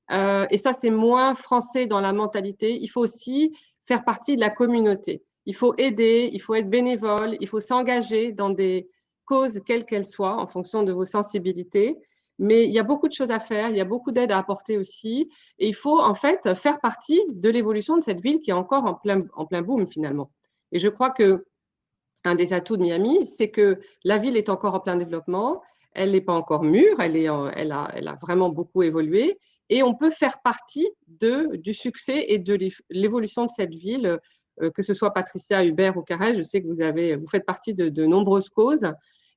et ça c'est moins français dans la mentalité, il faut aussi faire partie de la communauté. Il faut aider, il faut être bénévole, il faut s'engager dans des causes quelles qu'elles soient en fonction de vos sensibilités. Mais il y a beaucoup de choses à faire, il y a beaucoup d'aide à apporter aussi, et il faut en fait faire partie de l'évolution de cette ville qui est encore en plein boom finalement. Et je crois que un des atouts de Miami, c'est que la ville est encore en plein développement, elle n'est pas encore mûre, elle a vraiment beaucoup évolué et on peut faire partie du succès et de l'évolution de cette ville, que ce soit Patricia, Hubert ou Karel. Je sais que vous faites partie de nombreuses causes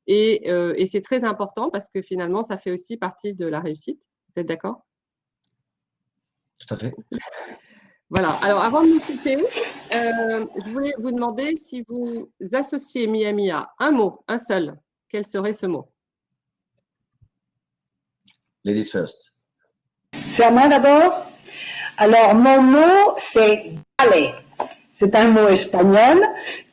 et c'est très important parce que finalement, ça fait aussi partie de la réussite. Vous êtes d'accord? Tout à fait. Voilà. Alors, avant de nous quitter, je voulais vous demander si vous associez Miami à un mot, un seul. Quel serait ce mot? Ladies first. C'est à moi d'abord. Alors, mon mot, c'est dale. C'est un mot espagnol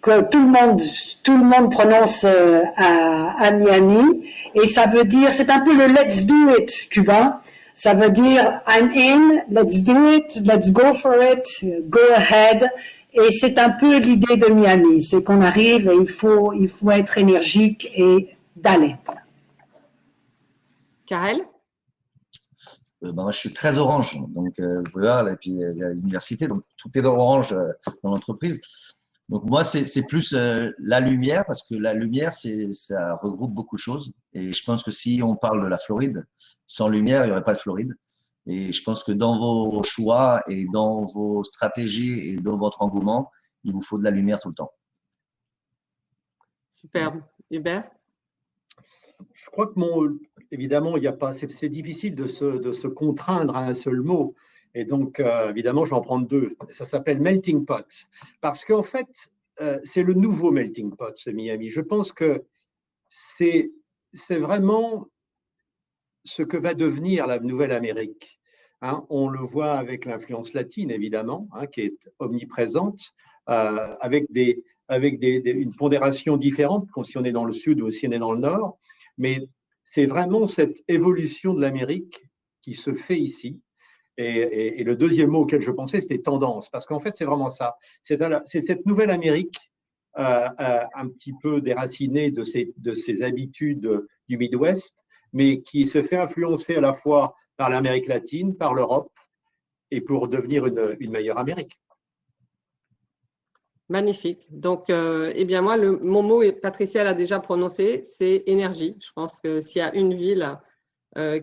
que tout le monde prononce à Miami. Et ça veut dire, c'est un peu le let's do it cubain. Ça veut dire I'm in, let's do it, let's go for it, go ahead. Et c'est un peu l'idée de Miami, c'est qu'on arrive et il faut être énergique et d'aller. Karel? Moi, je suis très orange, donc vous pouvez voir, et puis il y a l'université, donc tout est orange dans l'entreprise. Donc moi, c'est plus la lumière, parce que la lumière, ça regroupe beaucoup de choses. Et je pense que si on parle de la Floride, sans lumière, il n'y aurait pas de Floride. Et je pense que dans vos choix et dans vos stratégies et dans votre engouement, il vous faut de la lumière tout le temps. Superbe. Hubert? Je crois que évidemment, il n'y a pas, c'est difficile de se contraindre à un seul mot. Et donc, évidemment, je vais en prendre deux. Ça s'appelle melting pot. Parce qu'en fait, c'est le nouveau melting pot, ce Miami. Je pense que c'est vraiment ce que va devenir la nouvelle Amérique. Hein, on le voit avec l'influence latine, évidemment, hein, qui est omniprésente, avec une pondération différente, si on est dans le sud ou si on est dans le nord. Mais c'est vraiment cette évolution de l'Amérique qui se fait ici. Et le deuxième mot auquel je pensais, c'était tendance, parce qu'en fait, c'est vraiment ça. C'est cette nouvelle Amérique un petit peu déracinée de ses habitudes du Midwest, mais qui se fait influencer à la fois par l'Amérique latine, par l'Europe, et pour devenir une meilleure Amérique. Magnifique. Donc, eh bien moi, mon mot, et Patricia l'a déjà prononcé, c'est énergie. Je pense que s'il y a une ville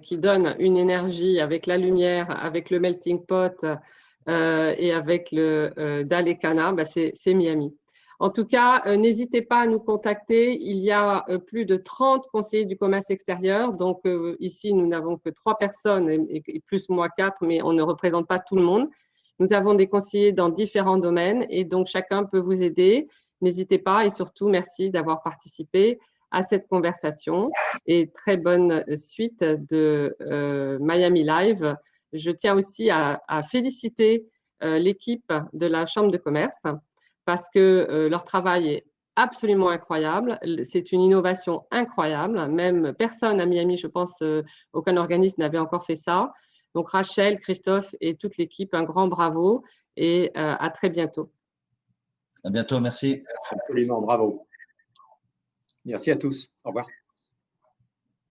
qui donne une énergie avec la lumière, avec le melting pot et avec le Dal-e-Kana, bah c'est Miami. En tout cas, n'hésitez pas à nous contacter. Il y a plus de 30 conseillers du commerce extérieur. Donc, ici, nous n'avons que 3 personnes et plus moi 4, mais on ne représente pas tout le monde. Nous avons des conseillers dans différents domaines et donc chacun peut vous aider. N'hésitez pas et surtout, merci d'avoir participé à cette conversation et très bonne suite de Miami Live. Je tiens aussi à féliciter l'équipe de la Chambre de commerce parce que leur travail est absolument incroyable. C'est une innovation incroyable. Même personne à Miami, je pense, aucun organisme n'avait encore fait ça. Donc Rachel, Christophe et toute l'équipe, un grand bravo et à très bientôt. À bientôt, merci. Absolument, bravo. Merci à tous. Au revoir.